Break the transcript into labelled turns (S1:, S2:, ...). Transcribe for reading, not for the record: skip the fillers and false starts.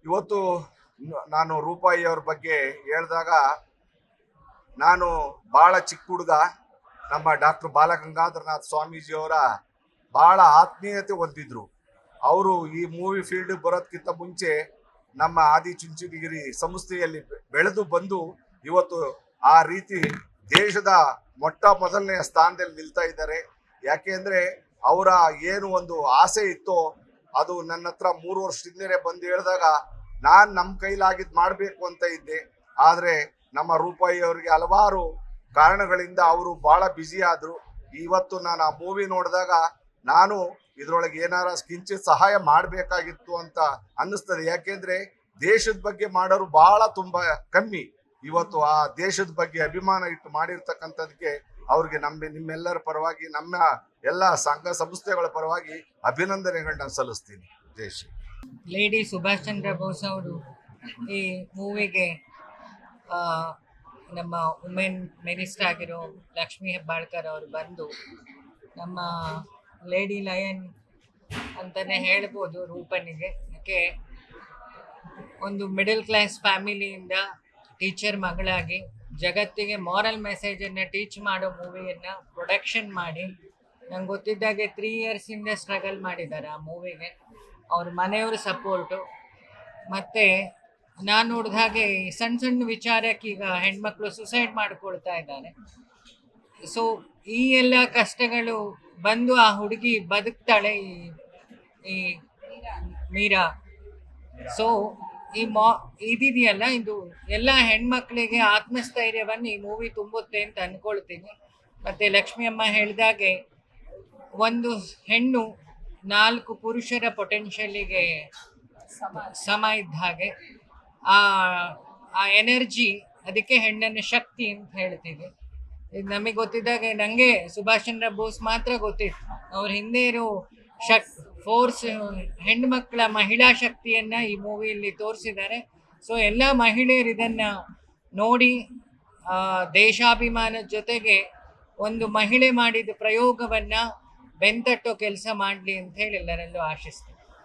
S1: ಇವತ್ತು ನಾನು ರೂಪಾಯಿ ಅವ್ರ ಬಗ್ಗೆ ಹೇಳಿದಾಗ, ನಾನು ಭಾಳ ಚಿಕ್ಕ ಹುಡುಗ, ನಮ್ಮ ಡಾಕ್ಟರ್ ಬಾಲಗಂಗಾಧರನಾಥ್ ಸ್ವಾಮೀಜಿಯವರ ಭಾಳ ಆತ್ಮೀಯತೆ ಹೊಂದಿದ್ರು. ಅವರು ಈ ಮೂವಿ ಫೀಲ್ಡ್ ಬರೋದಕ್ಕಿಂತ ಮುಂಚೆ ನಮ್ಮ ಆದಿಚುಂಚನಗಿರಿ ಸಂಸ್ಥೆಯಲ್ಲಿ ಬೆಳೆದು ಬಂದು ಇವತ್ತು ಆ ರೀತಿ ದೇಶದ ಮೊದಲನೆಯ ಸ್ಥಾನದಲ್ಲಿ ನಿಲ್ತಾ ಇದ್ದಾರೆ. ಯಾಕೆಂದರೆ ಅವರ ಏನು ಒಂದು ಆಸೆ ಇತ್ತೋ ಅದು ನನ್ನ ಹತ್ರ 3 ವರ್ಷದಿಂದಲೇ ಬಂದು ಹೇಳಿದಾಗ ನಾನು ನಮ್ಮ ಕೈಲಾಗಿದ್ದು ಮಾಡಬೇಕು ಅಂತ ಇದ್ದೆ. ಆದರೆ ನಮ್ಮ ರೂಪಾಯಿ ಅವರಿಗೆ ಹಲವಾರು ಕಾರಣಗಳಿಂದ ಅವರು ಭಾಳ ಬ್ಯುಸಿ ಆದರು. ಇವತ್ತು ನಾನು ಆ ಮೂವಿ ನೋಡಿದಾಗ ನಾನು ಇದರೊಳಗೆ ಏನಾರ ಕಿಂಚಿತ್ ಸಹಾಯ ಮಾಡಬೇಕಾಗಿತ್ತು ಅಂತ ಅನ್ನಿಸ್ತದೆ. ಯಾಕೆಂದರೆ ದೇಶದ ಬಗ್ಗೆ ಮಾಡೋರು ಭಾಳ ತುಂಬ ಕಮ್ಮಿ. ಇವತ್ತು ಆ ದೇಶದ ಬಗ್ಗೆ ಅಭಿಮಾನ ಇಟ್ಟು ಮಾಡಿರ್ತಕ್ಕಂಥದ್ದಕ್ಕೆ ಅವ್ರಿಗೆ ನಿಮ್ಮೆಲ್ಲರ ಪರವಾಗಿ, ನಮ್ಮ ಎಲ್ಲ ಸಂಘ ಸಂಸ್ಥೆಗಳ ಪರವಾಗಿ ಅಭಿನಂದನೆಗಳನ್ನ ಸಲ್ಲಿಸ್ತೀನಿ. ಜೈ ಶ್ರೀ.
S2: ಲೇಡಿ ಸುಭಾಷ್ ಚಂದ್ರ ಬೋಸ್ ಅವರು ಈ ಮೂವಿಗೆ ನಮ್ಮ ವುಮೆನ್ ಮಿನಿಸ್ಟರ್ ಆಗಿರೋ ಲಕ್ಷ್ಮೀ ಹೆಬ್ಬಾಳ್ಕರ್ ಅವರು ಬಂದು ನಮ್ಮ ಲೇಡಿ ಲಯನ್ ಅಂತಲೇ ಹೇಳ್ಬೋದು ರೂಪನಿಗೆ. ಯಾಕೆ ಒಂದು ಮಿಡಲ್ ಕ್ಲಾಸ್ ಫ್ಯಾಮಿಲಿಯಿಂದ ಟೀಚರ್ ಮಗಳಾಗಿ ಜಗತ್ತಿಗೆ ಮಾರಲ್ ಮೆಸೇಜನ್ನು ಟೀಚ್ ಮಾಡೋ ಮೂವಿಯನ್ನು ಪ್ರೊಡಕ್ಷನ್ ಮಾಡಿ, ನಂಗೆ ಗೊತ್ತಿದ್ದಾಗೆ 3 ಇಯರ್ಸಿಂದ ಸ್ಟ್ರಗಲ್ ಮಾಡಿದ್ದಾರೆ ಆ ಮೂವಿಗೆ. ಅವ್ರ ಮನೆಯವ್ರ ಸಪೋರ್ಟು, ಮತ್ತು ನಾನು ನೋಡಿದ ಹಾಗೆ ಸಣ್ಣ ಸಣ್ಣ ವಿಚಾರಕ್ಕೆ ಈಗ ಹೆಣ್ಮಕ್ಳು ಸುಸೈಡ್ ಮಾಡ್ಕೊಳ್ತಾ ಇದ್ದಾರೆ. ಸೊ ಈ ಎಲ್ಲ ಕಷ್ಟಗಳು ಬಂದು ಆ ಹುಡುಗಿ ಬದುಕ್ತಾಳೆ, ಈ ಮೀರಾ. ಸೊ ಇದಿದೆಯಲ್ಲ, ಇದು ಎಲ್ಲ ಹೆಣ್ಮಕ್ಳಿಗೆ ಆತ್ಮಸ್ಥೈರ್ಯವನ್ನು ಈ ಮೂವಿ ತುಂಬುತ್ತೆ ಅಂತ ಅಂದ್ಕೊಳ್ತೀನಿ. ಮತ್ತು ಲಕ್ಷ್ಮಿ ಅಮ್ಮ ಹೇಳಿದಾಗೆ ಒಂದು ಹೆಣ್ಣು 4 ಪುರುಷರ ಪೊಟೆನ್ಷಿಯಲಿಗೆ ಸಮ ಇದ್ದ ಹಾಗೆ ಆ ಎನರ್ಜಿ, ಅದಕ್ಕೆ ಹೆಣ್ಣನ್ನು ಶಕ್ತಿ ಅಂತ ಹೇಳ್ತೀವಿ. ಇದು ನಮಗೆ ಗೊತ್ತಿದ್ದಾಗೆ, ನನಗೆ ಸುಭಾಷ್ ಚಂದ್ರ ಬೋಸ್ ಮಾತ್ರ ಗೊತ್ತಿತ್ತು. ಅವ್ರ ಹಿಂದೆ ಇರೋ ಫೋರ್ಸ್, ಹೆಣ್ಮಕ್ಳ ಮಹಿಳಾ ಶಕ್ತಿಯನ್ನು ಈ ಮೂವಿಯಲ್ಲಿ ತೋರಿಸಿದ್ದಾರೆ. ಸೊ ಎಲ್ಲ ಮಹಿಳೆಯರು ಇದನ್ನು ನೋಡಿ ದೇಶಾಭಿಮಾನದ ಜೊತೆಗೆ ಒಂದು ಮಹಿಳೆ ಮಾಡಿದ ಪ್ರಯೋಗವನ್ನು ಬೆಂತಟ್ಟೋ ಕೆಲಸ ಮಾಡಲಿ ಅಂತ ಹೇಳಿ ಎಲ್ಲರಲ್ಲೂ ಆಶಿಸ್ತೀನಿ.